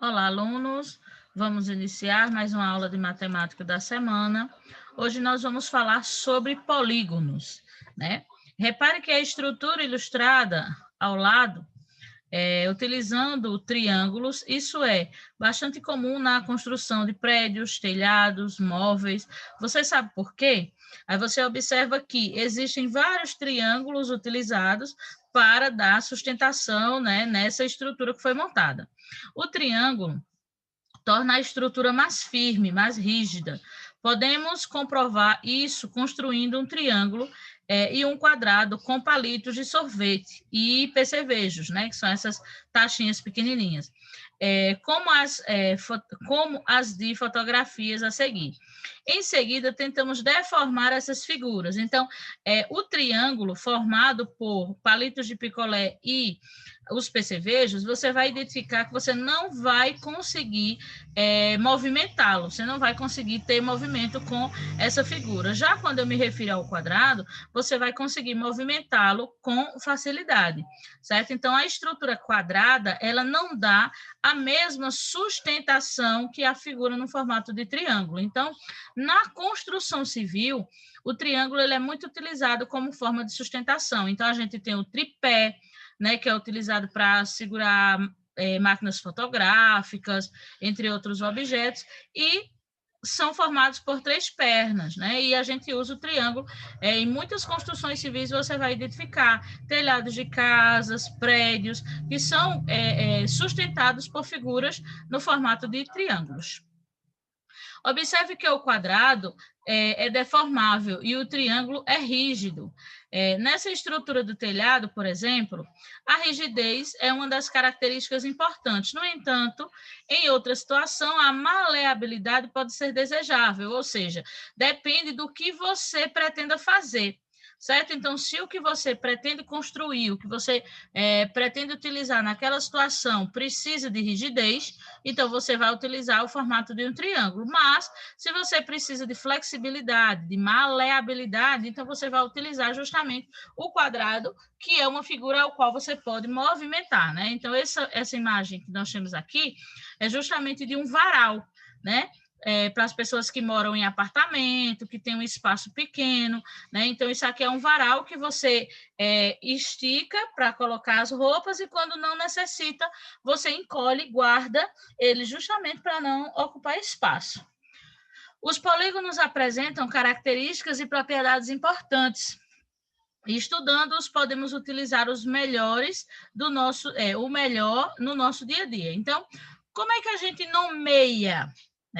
Olá, alunos! Vamos iniciar mais uma aula de matemática da semana. Hoje nós vamos falar sobre polígonos, né? Repare que a estrutura ilustrada ao lado, utilizando triângulos, isso é bastante comum na construção de prédios, telhados, móveis. Você sabe por quê? Aí você observa que existem vários triângulos utilizados para dar sustentação, né, nessa estrutura que foi montada. O triângulo torna a estrutura mais firme, mais rígida. Podemos comprovar isso construindo um triângulo e um quadrado com palitos de sorvete e percevejos, né, que são essas taxinhas pequenininhas, como as de fotografias a seguir. Em seguida, tentamos deformar essas figuras. Então, o triângulo formado por palitos de picolé e os percevejos, você vai identificar que você não vai conseguir movimentá-lo, você não vai conseguir ter movimento com essa figura. Já quando eu me refiro ao quadrado, você vai conseguir movimentá-lo com facilidade, certo? Então, a estrutura quadrada, ela não dá a mesma sustentação que a figura no formato de triângulo. Então, na construção civil, o triângulo ele é muito utilizado como forma de sustentação. Então, a gente tem o tripé, né, que é utilizado para segurar máquinas fotográficas, entre outros objetos, e são formados por 3 pernas, né? E a gente usa o triângulo. Em muitas construções civis você vai identificar telhados de casas, prédios, que são sustentados por figuras no formato de triângulos. Observe que o quadrado é deformável e o triângulo é rígido. Nessa estrutura do telhado, por exemplo, a rigidez é uma das características importantes. No entanto, em outra situação, a maleabilidade pode ser desejável, ou seja, depende do que você pretenda fazer. Certo? Então, se o que você pretende construir, o que você pretende utilizar naquela situação precisa de rigidez, então você vai utilizar o formato de um triângulo. Mas, se você precisa de flexibilidade, de maleabilidade, então você vai utilizar justamente o quadrado, que é uma figura ao qual você pode movimentar, né? Então, essa imagem que nós temos aqui é justamente de um varal, né? Para as pessoas que moram em apartamento, que tem um espaço pequeno, né? Então, isso aqui é um varal que você estica para colocar as roupas e quando não necessita, você encolhe e guarda ele justamente para não ocupar espaço. Os polígonos apresentam características e propriedades importantes. E estudando-os, podemos utilizar os melhores do nosso, o melhor no nosso dia a dia. Então, como é que a gente nomeia?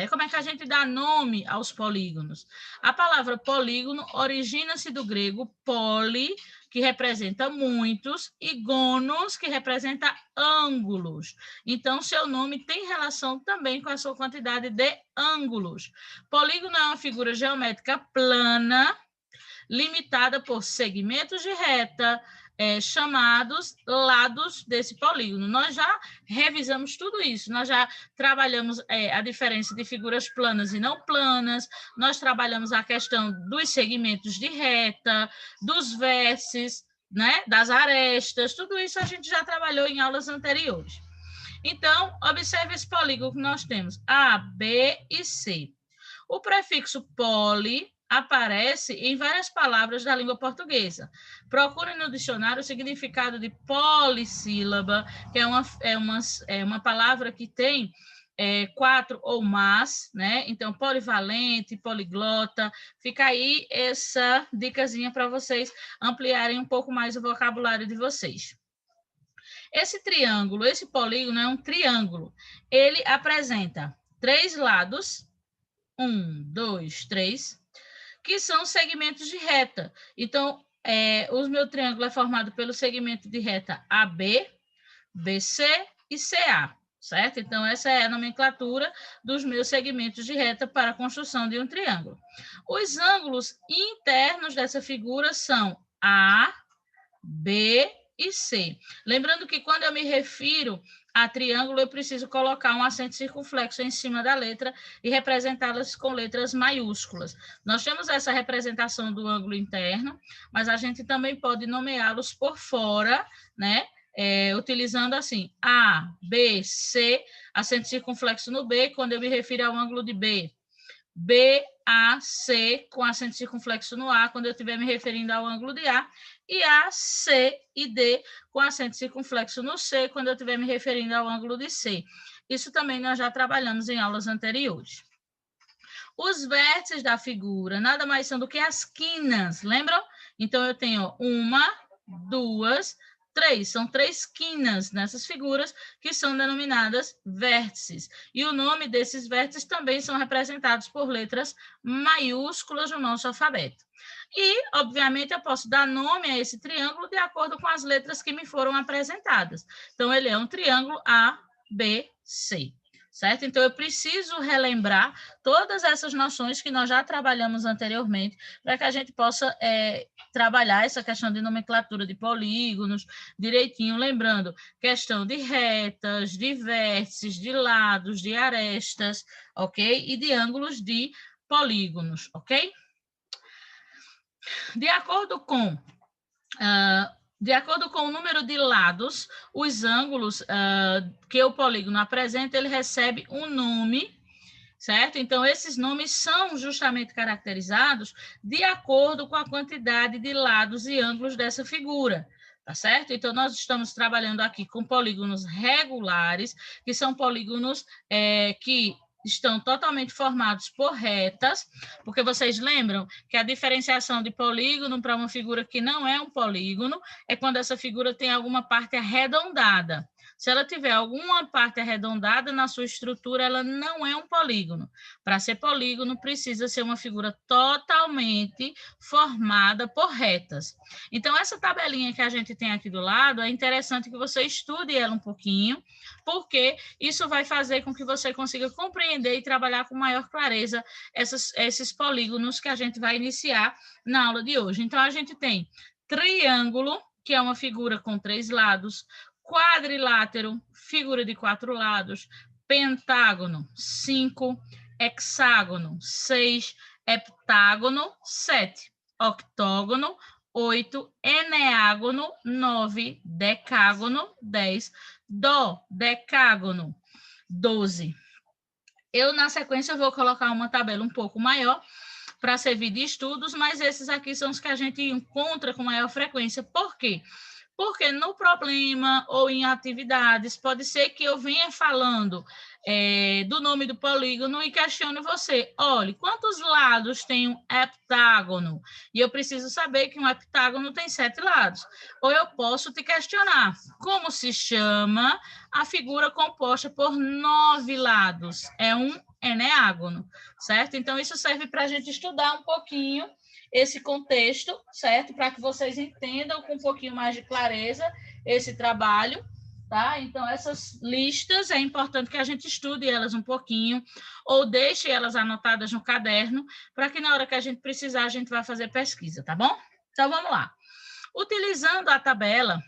Como é que a gente dá nome aos polígonos? A palavra polígono origina-se do grego poli, que representa muitos, e gonos, que representa ângulos. Então, seu nome tem relação também com a sua quantidade de ângulos. Polígono é uma figura geométrica plana, limitada por segmentos de reta, chamados lados desse polígono. Nós já revisamos tudo isso, nós já trabalhamos a diferença de figuras planas e não planas, nós trabalhamos a questão dos segmentos de reta, dos vértices, né, das arestas, tudo isso a gente já trabalhou em aulas anteriores. Então, observe esse polígono que nós temos, A, B e C. O prefixo poli aparece em várias palavras da língua portuguesa. Procure no dicionário o significado de polissílaba, que é uma palavra que tem 4 ou mais, né? Então, polivalente, poliglota. Fica aí essa dicasinha para vocês ampliarem um pouco mais o vocabulário de vocês. Esse triângulo, esse polígono é um triângulo. Ele apresenta 3 lados, 1, 2, 3, que são segmentos de reta. Então, o meu triângulo é formado pelo segmento de reta AB, BC e CA, certo? Então, essa é a nomenclatura dos meus segmentos de reta para a construção de um triângulo. Os ângulos internos dessa figura são A, B e C. Lembrando que quando eu me refiro a triângulo, eu preciso colocar um acento circunflexo em cima da letra e representá-las com letras maiúsculas. Nós temos essa representação do ângulo interno, mas a gente também pode nomeá-los por fora, né? utilizando assim, A, B, C, acento circunflexo no B, quando eu me refiro ao ângulo de B. B, A, C, com acento circunflexo no A, quando eu estiver me referindo ao ângulo de A, e A, C e D, com acento circunflexo no C, quando eu estiver me referindo ao ângulo de C. Isso também nós já trabalhamos em aulas anteriores. Os vértices da figura nada mais são do que as quinas, lembram? Então, eu tenho 1, 2, 3. São 3 quinas nessas figuras que são denominadas vértices. E o nome desses vértices também são representados por letras maiúsculas no nosso alfabeto. E, obviamente, eu posso dar nome a esse triângulo de acordo com as letras que me foram apresentadas. Então, ele é um triângulo ABC. Certo? Então, eu preciso relembrar todas essas noções que nós já trabalhamos anteriormente, para que a gente possa trabalhar essa questão de nomenclatura de polígonos direitinho, lembrando questão de retas, de vértices, de lados, de arestas, ok? E de ângulos de polígonos, ok? De acordo com o número de lados, os ângulos que o polígono apresenta, ele recebe um nome, certo? Então, esses nomes são justamente caracterizados de acordo com a quantidade de lados e ângulos dessa figura, tá certo? Então, nós estamos trabalhando aqui com polígonos regulares, que são polígonos que estão totalmente formados por retas, porque vocês lembram que a diferenciação de polígono para uma figura que não é um polígono é quando essa figura tem alguma parte arredondada. Se ela tiver alguma parte arredondada na sua estrutura, ela não é um polígono. Para ser polígono, precisa ser uma figura totalmente formada por retas. Então, essa tabelinha que a gente tem aqui do lado, é interessante que você estude ela um pouquinho, porque isso vai fazer com que você consiga compreender e trabalhar com maior clareza esses polígonos que a gente vai iniciar na aula de hoje. Então, a gente tem triângulo, que é uma figura com 3 lados, quadrilátero, figura de 4 lados, pentágono, 5, hexágono, 6, heptágono, 7, octógono, 8, eneágono, 9, decágono, 10, dodecágono, 12. Eu, na sequência, vou colocar uma tabela um pouco maior para servir de estudos, mas esses aqui são os que a gente encontra com maior frequência. Por quê? Porque no problema ou em atividades, pode ser que eu venha falando do nome do polígono e questione você. Olha, quantos lados tem um heptágono? E eu preciso saber que um heptágono tem 7 lados. Ou eu posso te questionar, como se chama a figura composta por 9 lados? É um eneágono, certo? Então, isso serve para a gente estudar um pouquinho esse contexto, certo? Para que vocês entendam com um pouquinho mais de clareza esse trabalho, tá? Então, essas listas, é importante que a gente estude elas um pouquinho, ou deixe elas anotadas no caderno, para que na hora que a gente precisar, a gente vai fazer pesquisa, tá bom? Então, vamos lá. Utilizando a tabela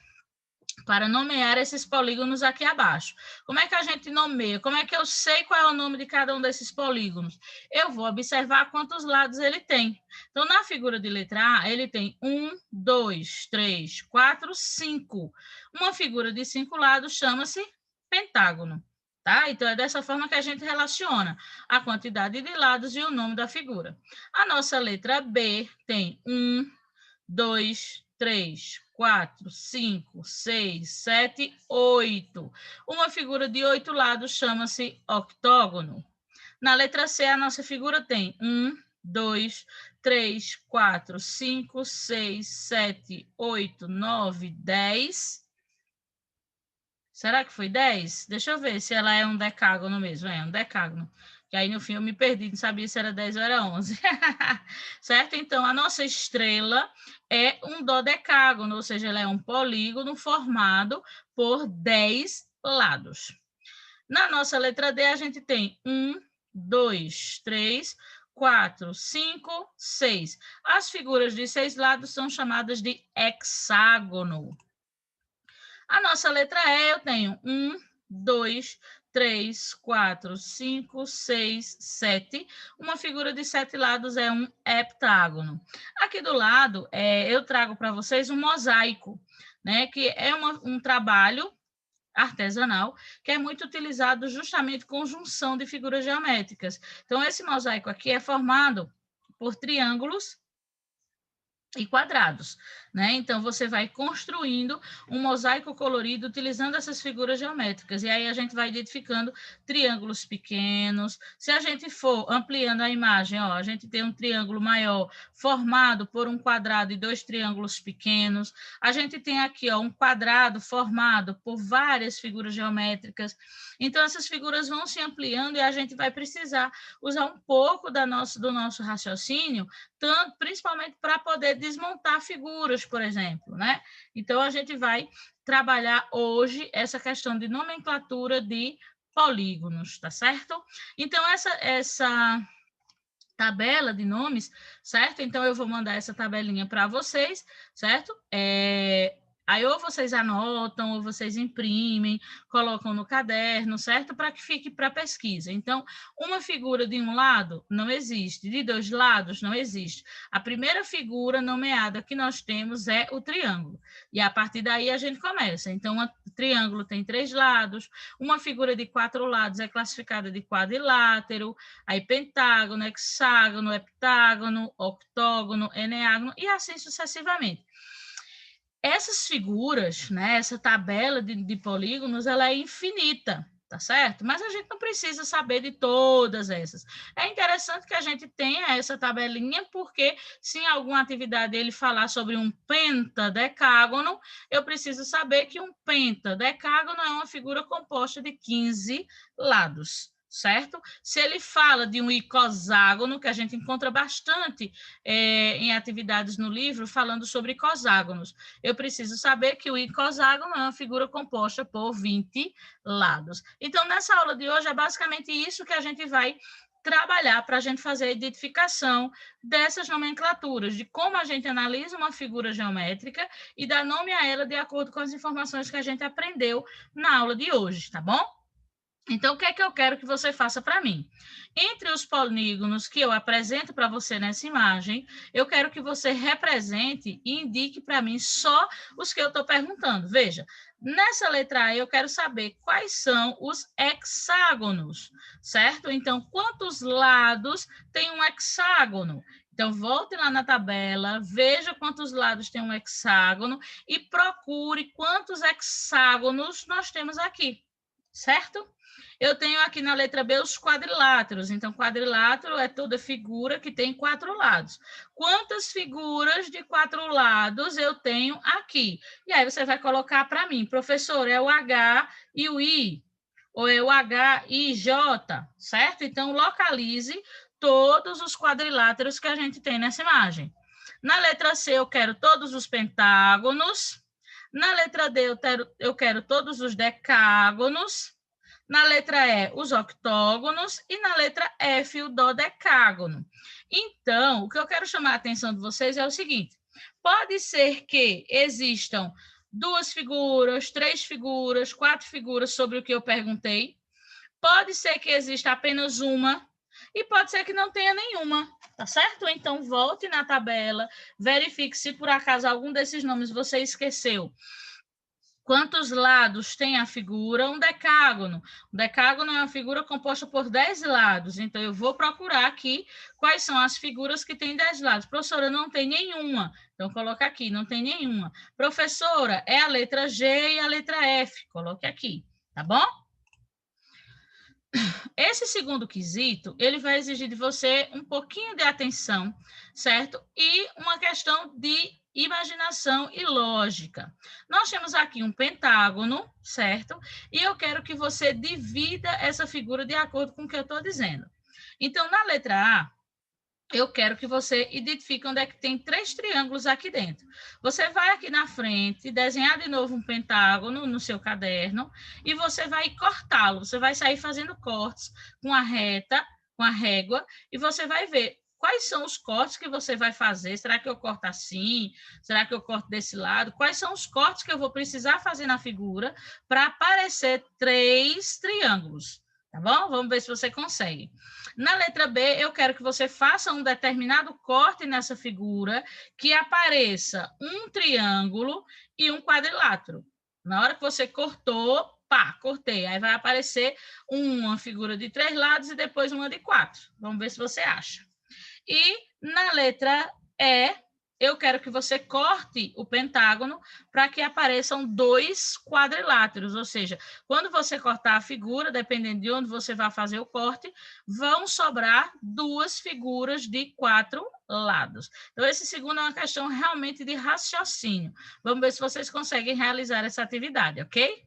para nomear esses polígonos aqui abaixo. Como é que a gente nomeia? Como é que eu sei qual é o nome de cada um desses polígonos? Eu vou observar quantos lados ele tem. Então, na figura de letra A, ele tem 1, 2, 3, 4, 5. Uma figura de 5 lados chama-se pentágono. Tá? Então, é dessa forma que a gente relaciona a quantidade de lados e o nome da figura. A nossa letra B tem 1, 2, 3, 4, 5, 6, 7, 8. Uma figura de 8 lados chama-se octógono. Na letra C, a nossa figura tem 1, 2, 3, 4, 5, 6, 7, 8, 9, 10. Será que foi 10? Deixa eu ver se ela é um decágono mesmo. É um decágono. Que aí, no fim, eu me perdi, não sabia se era 10 ou era 11. Certo? Então, a nossa estrela é um dodecágono, ou seja, ela é um polígono formado por 10 lados. Na nossa letra D, a gente tem 1, 2, 3, 4, 5, 6. As figuras de 6 lados são chamadas de hexágono. A nossa letra E, eu tenho 1, 2, 3, 4, 5, 6, 7. Uma figura de 7 lados é um heptágono. Aqui do lado, eu trago para vocês um mosaico. né? Que é um trabalho artesanal, que é muito utilizado justamente com junção de figuras geométricas. Então, esse mosaico aqui é formado por triângulos e quadrados, né? Então, você vai construindo um mosaico colorido utilizando essas figuras geométricas. E aí a gente vai identificando triângulos pequenos. Se a gente for ampliando a imagem, ó, a gente tem um triângulo maior formado por um quadrado e dois triângulos pequenos. A gente tem aqui, ó, um quadrado formado por várias figuras geométricas. Então, essas figuras vão se ampliando e a gente vai precisar usar um pouco do nosso raciocínio, tanto, principalmente para poder desmontar figuras, por exemplo, né? Então, a gente vai trabalhar hoje essa questão de nomenclatura de polígonos, tá certo? Então, essa tabela de nomes, certo? Então, eu vou mandar essa tabelinha para vocês, certo? Aí ou vocês anotam, ou vocês imprimem, colocam no caderno, certo? Para que fique para pesquisa. Então, uma figura de um lado não existe, de dois lados não existe. A primeira figura nomeada que nós temos é o triângulo. E a partir daí a gente começa. Então, o triângulo tem 3 lados, uma figura de 4 lados é classificada de quadrilátero, aí pentágono, hexágono, heptágono, octógono, eneágono e assim sucessivamente. Essas figuras, né, essa tabela de polígonos, ela é infinita, tá certo? Mas a gente não precisa saber de todas essas. É interessante que a gente tenha essa tabelinha, porque se em alguma atividade ele falar sobre um pentadecágono, eu preciso saber que um pentadecágono é uma figura composta de 15 lados, certo? Se ele fala de um icoságono, que a gente encontra bastante em atividades no livro, falando sobre icoságonos, eu preciso saber que o icoságono é uma figura composta por 20 lados. Então, nessa aula de hoje, é basicamente isso que a gente vai trabalhar para a gente fazer a identificação dessas nomenclaturas, de como a gente analisa uma figura geométrica e dá nome a ela de acordo com as informações que a gente aprendeu na aula de hoje, tá bom? Então, o que é que eu quero que você faça para mim? Entre os polígonos que eu apresento para você nessa imagem, eu quero que você represente e indique para mim só os que eu estou perguntando. Veja, nessa letra A eu quero saber quais são os hexágonos, certo? Então, quantos lados tem um hexágono? Então, volte lá na tabela, veja quantos lados tem um hexágono e procure quantos hexágonos nós temos aqui, certo? Eu tenho aqui na letra B os quadriláteros. Então, quadrilátero é toda figura que tem 4 lados. Quantas figuras de 4 lados eu tenho aqui? E aí você vai colocar para mim, professor, é o H e o I, ou é o H e J, certo? Então, localize todos os quadriláteros que a gente tem nessa imagem. Na letra C, eu quero todos os pentágonos. Na letra D, eu quero todos os decágonos. Na letra E, os octógonos, e na letra F, o dodecágono. Então, o que eu quero chamar a atenção de vocês é o seguinte: pode ser que existam 2 figuras, 3 figuras, 4 figuras sobre o que eu perguntei. Pode ser que exista apenas uma, e pode ser que não tenha nenhuma, tá certo? Então, volte na tabela, verifique se por acaso algum desses nomes você esqueceu. Quantos lados tem a figura? Um decágono. Um decágono é uma figura composta por 10 lados. Então, eu vou procurar aqui quais são as figuras que têm 10 lados. Professora, não tem nenhuma. Então, coloca aqui, não tem nenhuma. Professora, é a letra G e a letra F. Coloque aqui, tá bom? Esse segundo quesito, ele vai exigir de você um pouquinho de atenção, certo? E uma questão de imaginação e lógica. Nós temos aqui um pentágono, certo? E eu quero que você divida essa figura de acordo com o que eu estou dizendo. Então, na letra A, eu quero que você identifique onde é que tem 3 triângulos aqui dentro. Você vai aqui na frente, desenhar de novo um pentágono no seu caderno e você vai cortá-lo. Você vai sair fazendo cortes com a reta, com a régua, e você vai ver quais são os cortes que você vai fazer. Será que eu corto assim? Será que eu corto desse lado? Quais são os cortes que eu vou precisar fazer na figura para aparecer 3 triângulos? Tá bom? Vamos ver se você consegue. Na letra B, eu quero que você faça um determinado corte nessa figura que apareça um triângulo e um quadrilátero. Na hora que você cortou, pá, cortei. Aí vai aparecer uma figura de 3 lados e depois uma de 4. Vamos ver se você acha. E na letra E, eu quero que você corte o pentágono para que apareçam 2 quadriláteros, ou seja, quando você cortar a figura, dependendo de onde você vai fazer o corte, vão sobrar 2 figuras de 4 lados. Então, esse segundo é uma questão realmente de raciocínio. Vamos ver se vocês conseguem realizar essa atividade, ok?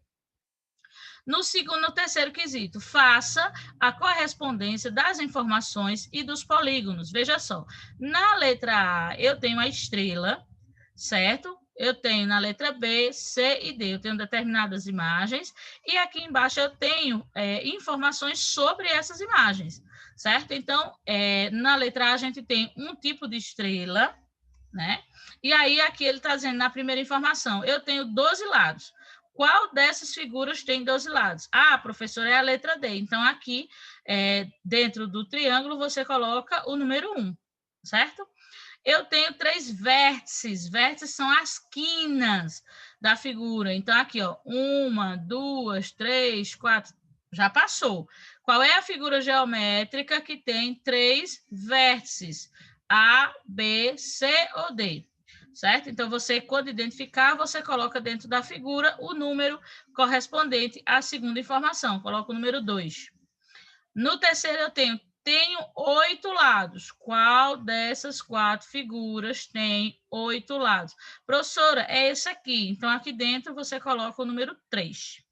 No terceiro quesito, faça a correspondência das informações e dos polígonos. Veja só, na letra A, eu tenho a estrela, certo? Eu tenho na letra B, C e D, eu tenho determinadas imagens, e aqui embaixo eu tenho informações sobre essas imagens, certo? Então, na letra A, a gente tem um tipo de estrela, né? E aí, aqui ele está dizendo na primeira informação, eu tenho 12 lados. Qual dessas figuras tem 12 lados? Ah, professor, é a letra D. Então, aqui, dentro do triângulo, você coloca o número 1, certo? Eu tenho 3 vértices. Vértices são as quinas da figura. Então, aqui, ó, 1, 2, 3, 4, já passou. Qual é a figura geométrica que tem 3 vértices? A, B, C ou D? Certo? Então, você, quando identificar, você coloca dentro da figura o número correspondente à segunda informação. Coloca o número 2. No terceiro, eu tenho 8 lados. Qual dessas 4 figuras tem 8 lados? Professora, é esse aqui. Então, aqui dentro, você coloca o número 3.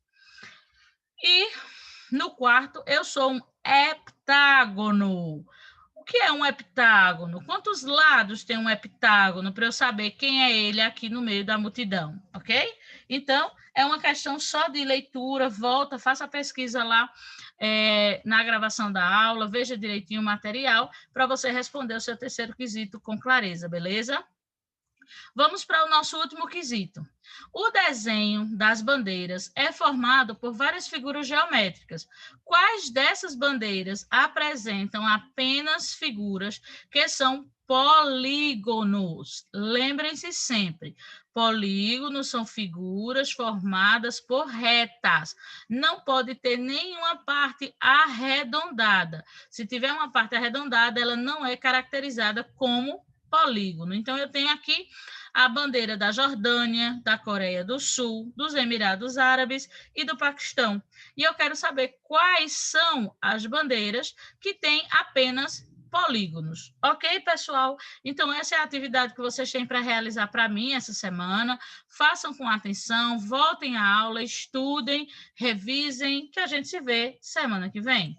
E no quarto, eu sou um heptágono. O que é um heptágono? Quantos lados tem um heptágono para eu saber quem é ele aqui no meio da multidão, ok? Então, é uma questão só de leitura, volta, faça a pesquisa lá na gravação da aula, veja direitinho o material para você responder o seu terceiro quesito com clareza, beleza? Vamos para o nosso último quesito. O desenho das bandeiras é formado por várias figuras geométricas. Quais dessas bandeiras apresentam apenas figuras que são polígonos? Lembrem-se sempre, polígonos são figuras formadas por retas. Não pode ter nenhuma parte arredondada. Se tiver uma parte arredondada, ela não é caracterizada como polígono. Então, eu tenho aqui a bandeira da Jordânia, da Coreia do Sul, dos Emirados Árabes e do Paquistão. E eu quero saber quais são as bandeiras que têm apenas polígonos. Ok, pessoal? Então, essa é a atividade que vocês têm para realizar para mim essa semana. Façam com atenção, voltem à aula, estudem, revisem, que a gente se vê semana que vem.